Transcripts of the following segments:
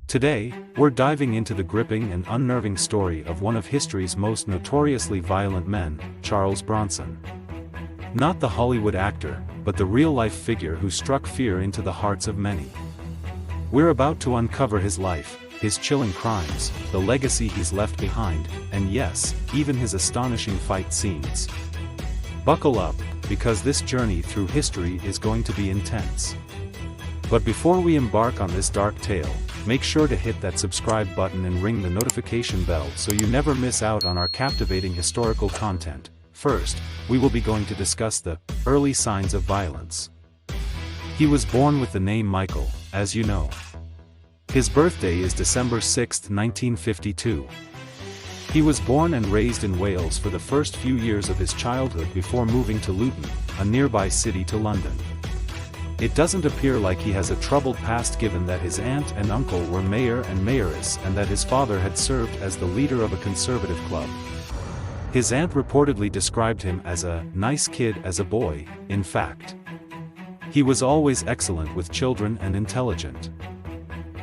Today, we're diving into the gripping and unnerving story of one of history's most notoriously violent men, Charles Bronson. Not the Hollywood actor, but the real-life figure who struck fear into the hearts of many. We're about to uncover his life, his chilling crimes, the legacy he's left behind, and yes, even his astonishing fight scenes. Buckle up, because this journey through history is going to be intense. But before we embark on this dark tale, make sure to hit that subscribe button and ring the notification bell so you never miss out on our captivating historical content. First, we will be going to discuss the early signs of violence. He was born with the name Michael, as you know. His birthday is December 6, 1952. He was born and raised in Wales for the first few years of his childhood before moving to Luton, a nearby city to London. It doesn't appear like he has a troubled past given that his aunt and uncle were mayor and mayoress and that his father had served as the leader of a conservative club. His aunt reportedly described him as a nice kid as a boy. In fact, he was always excellent with children and intelligent.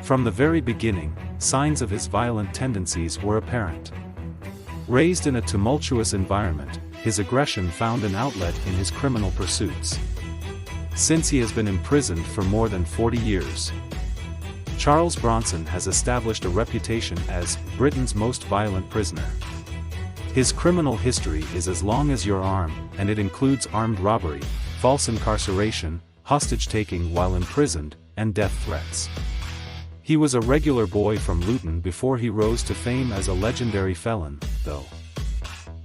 From the very beginning, signs of his violent tendencies were apparent. Raised in a tumultuous environment, his aggression found an outlet in his criminal pursuits. Since he has been imprisoned for more than 40 years, Charles Bronson has established a reputation as Britain's most violent prisoner. His criminal history is as long as your arm, and it includes armed robbery, false incarceration, hostage-taking while imprisoned, and death threats. He was a regular boy from Luton before he rose to fame as a legendary felon, though.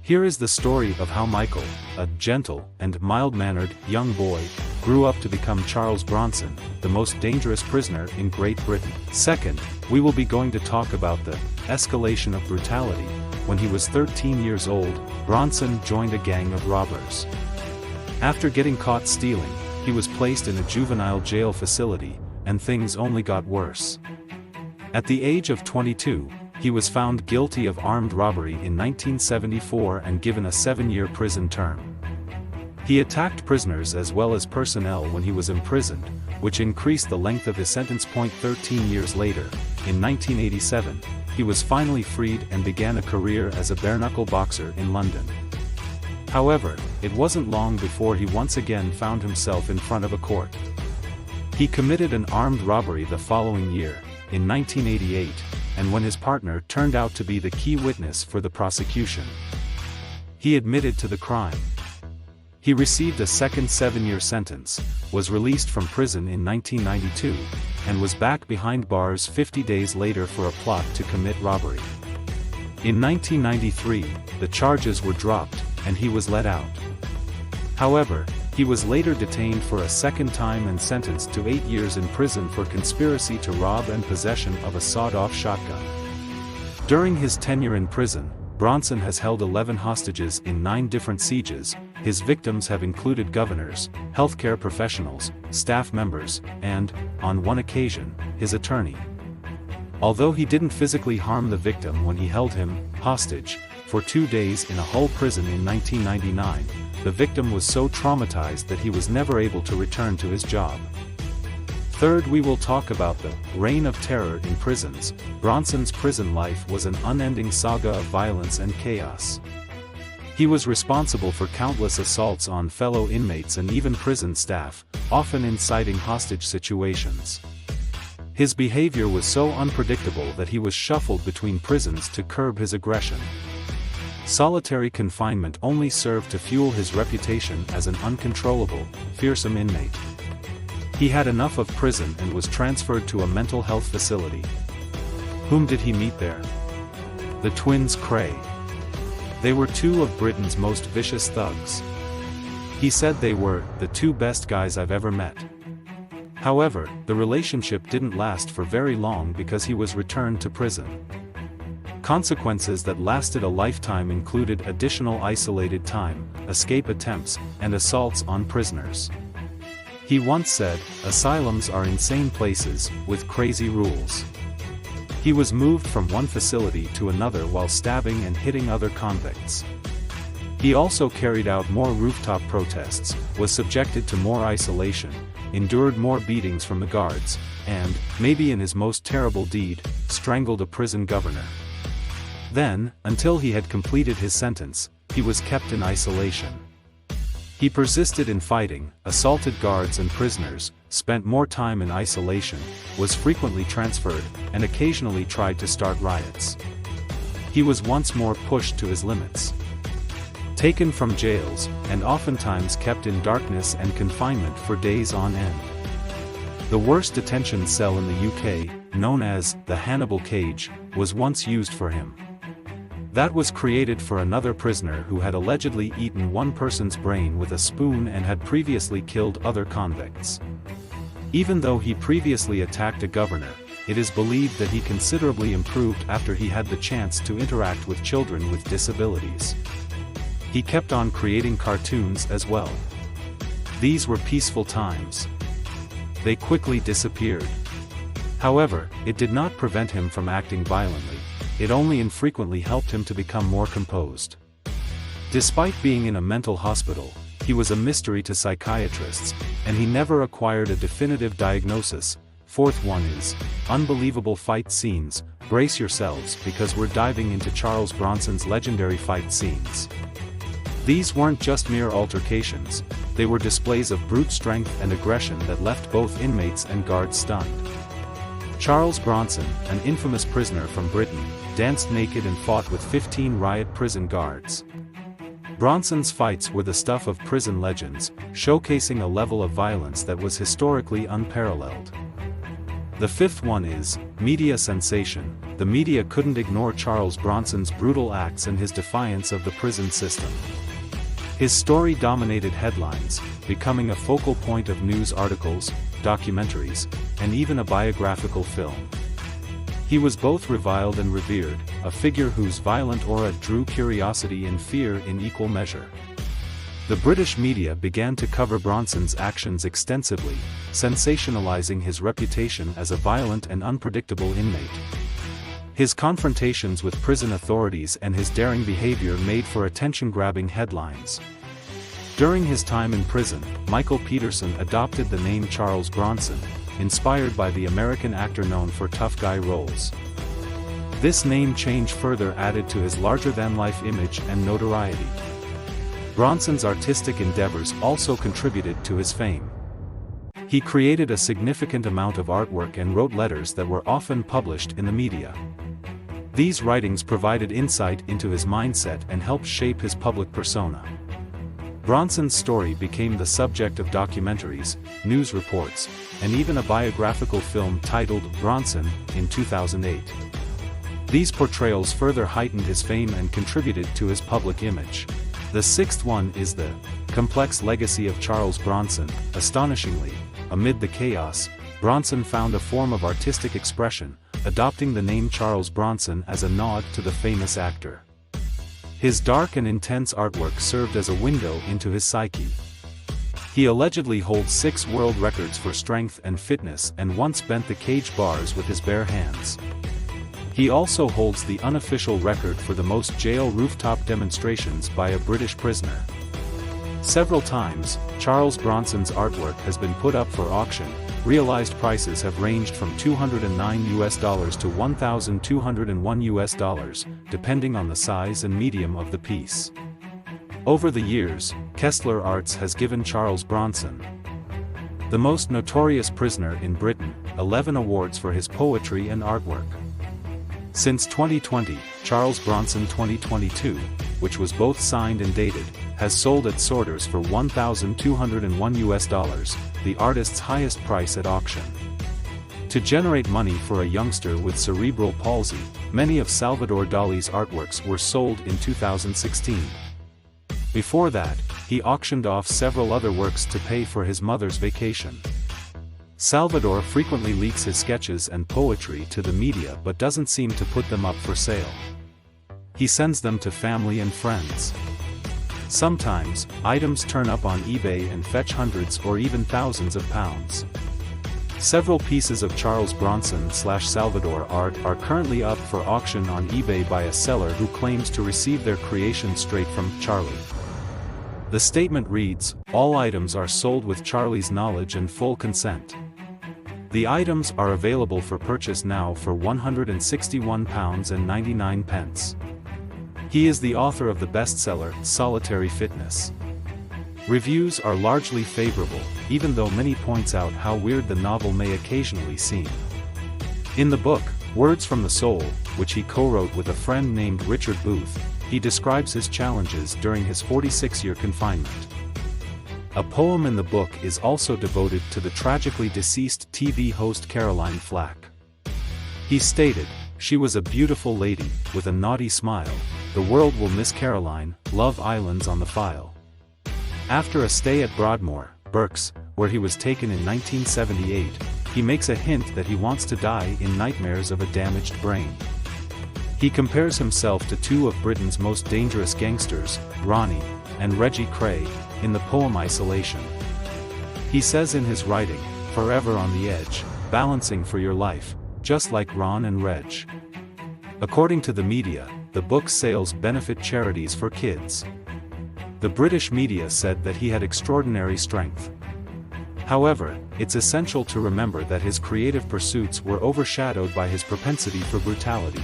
Here is the story of how Michael, a gentle and mild-mannered young boy, grew up to become Charles Bronson, the most dangerous prisoner in Great Britain. Second, we will be going to talk about the escalation of brutality. When he was 13 years old, Bronson joined a gang of robbers. After getting caught stealing, he was placed in a juvenile jail facility, and things only got worse. At the age of 22, he was found guilty of armed robbery in 1974 and given a 7-year prison term. He attacked prisoners as well as personnel when he was imprisoned, which increased the length of his sentence. 13 years later, in 1987, he was finally freed and began a career as a bare-knuckle boxer in London. However, it wasn't long before he once again found himself in front of a court. He committed an armed robbery the following year, in 1988, and when his partner turned out to be the key witness for the prosecution, he admitted to the crime. He received a second 7-year sentence, was released from prison in 1992, and was back behind bars 50 days later for a plot to commit robbery. In 1993, the charges were dropped, and he was let out. However, he was later detained for a second time and sentenced to 8 years in prison for conspiracy to rob and possession of a sawed-off shotgun. During his tenure in prison, Bronson has held 11 hostages in 9 different sieges. His victims have included governors, healthcare professionals, staff members, and, on one occasion, his attorney. Although he didn't physically harm the victim when he held him hostage for 2 days in a Hull prison in 1999, the victim was so traumatized that he was never able to return to his job. Third, we will talk about the reign of terror in prisons. Bronson's prison life was an unending saga of violence and chaos. He was responsible for countless assaults on fellow inmates and even prison staff, often inciting hostage situations. His behavior was so unpredictable that he was shuffled between prisons to curb his aggression. Solitary confinement only served to fuel his reputation as an uncontrollable, fearsome inmate. He had enough of prison and was transferred to a mental health facility. Whom did he meet there? The twins Cray. They were 2 of Britain's most vicious thugs. He said they were the 2 best guys I've ever met. However, the relationship didn't last for very long because he was returned to prison. Consequences that lasted a lifetime included additional isolated time, escape attempts, and assaults on prisoners. He once said, "Asylums are insane places, with crazy rules." He was moved from one facility to another while stabbing and hitting other convicts. He also carried out more rooftop protests, was subjected to more isolation, endured more beatings from the guards, and, maybe in his most terrible deed, strangled a prison governor. Then, until he had completed his sentence, he was kept in isolation. He persisted in fighting, assaulted guards and prisoners, spent more time in isolation, was frequently transferred, and occasionally tried to start riots. He was once more pushed to his limits. Taken from jails, and oftentimes kept in darkness and confinement for days on end. The worst detention cell in the UK, known as the Hannibal Cage, was once used for him. That was created for another prisoner who had allegedly eaten one person's brain with a spoon and had previously killed other convicts. Even though he previously attacked a governor, it is believed that he considerably improved after he had the chance to interact with children with disabilities. He kept on creating cartoons as well. These were peaceful times. They quickly disappeared. However, it did not prevent him from acting violently. It only infrequently helped him to become more composed. Despite being in a mental hospital, he was a mystery to psychiatrists, and he never acquired a definitive diagnosis. Fourth one is, unbelievable fight scenes. Brace yourselves because we're diving into Charles Bronson's legendary fight scenes. These weren't just mere altercations, they were displays of brute strength and aggression that left both inmates and guards stunned. Charles Bronson, an infamous prisoner from Britain, danced naked and fought with 15 riot prison guards. Bronson's fights were the stuff of prison legends, showcasing a level of violence that was historically unparalleled. The fifth one is, media sensation. The media couldn't ignore Charles Bronson's brutal acts and his defiance of the prison system. His story dominated headlines, becoming a focal point of news articles, documentaries, and even a biographical film. He was both reviled and revered, a figure whose violent aura drew curiosity and fear in equal measure. The British media began to cover Bronson's actions extensively, sensationalizing his reputation as a violent and unpredictable inmate. His confrontations with prison authorities and his daring behavior made for attention-grabbing headlines. During his time in prison, Michael Peterson adopted the name Charles Bronson, inspired by the American actor known for tough guy roles. This name change further added to his larger-than-life image and notoriety. Bronson's artistic endeavors also contributed to his fame. He created a significant amount of artwork and wrote letters that were often published in the media. These writings provided insight into his mindset and helped shape his public persona. Bronson's story became the subject of documentaries, news reports, and even a biographical film titled Bronson in 2008. These portrayals further heightened his fame and contributed to his public image. The sixth one is the complex legacy of Charles Bronson. Astonishingly, amid the chaos, Bronson found a form of artistic expression, adopting the name Charles Bronson as a nod to the famous actor. His dark and intense artwork served as a window into his psyche. He allegedly holds 6 world records for strength and fitness and once bent the cage bars with his bare hands. He also holds the unofficial record for the most jail rooftop demonstrations by a British prisoner. Several times, Charles Bronson's artwork has been put up for auction. Realized prices have ranged from $209 to $1,201, depending on the size and medium of the piece. Over the years, Kessler Arts has given Charles Bronson, the most notorious prisoner in Britain, 11 awards for his poetry and artwork. Since 2020, Charles Bronson 2022, which was both signed and dated, has sold at Sorters for $1,201, the artist's highest price at auction. To generate money for a youngster with cerebral palsy, many of Salvador Dali's artworks were sold in 2016. Before that, he auctioned off several other works to pay for his mother's vacation. Salvador frequently leaks his sketches and poetry to the media but doesn't seem to put them up for sale. He sends them to family and friends. Sometimes, items turn up on eBay and fetch hundreds or even thousands of pounds. Several pieces of Charles Bronson/Salvador art are currently up for auction on eBay by a seller who claims to receive their creation straight from Charlie. The statement reads, "All items are sold with Charlie's knowledge and full consent." The items are available for purchase now for £161.99. He is the author of the bestseller, Solitary Fitness. Reviews are largely favorable, even though many points out how weird the novel may occasionally seem. In the book, Words from the Soul, which he co-wrote with a friend named Richard Booth, he describes his challenges during his 46-year confinement. A poem in the book is also devoted to the tragically deceased TV host Caroline Flack. He stated, "She was a beautiful lady, with a naughty smile. The world will miss Caroline. Love Island's on the file." After a stay at Broadmoor, Berks, where he was taken in 1978, he makes a hint that he wants to die in nightmares of a damaged brain. He compares himself to two of Britain's most dangerous gangsters, Ronnie and Reggie Cray, in the poem Isolation. He says in his writing, "Forever on the edge, balancing for your life, just like Ron and Reg." According to the media, the book's sales benefit charities for kids. The British media said that he had extraordinary strength. However, it's essential to remember that his creative pursuits were overshadowed by his propensity for brutality.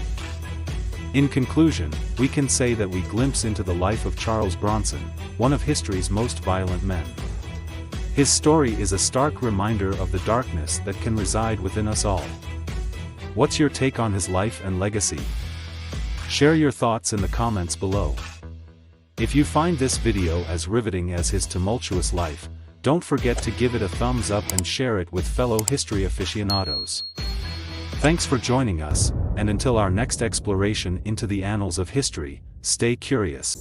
In conclusion, we can say that we glimpse into the life of Charles Bronson, one of history's most violent men. His story is a stark reminder of the darkness that can reside within us all. What's your take on his life and legacy? Share your thoughts in the comments below. If you find this video as riveting as his tumultuous life, don't forget to give it a thumbs up and share it with fellow history aficionados. Thanks for joining us, and until our next exploration into the annals of history, stay curious.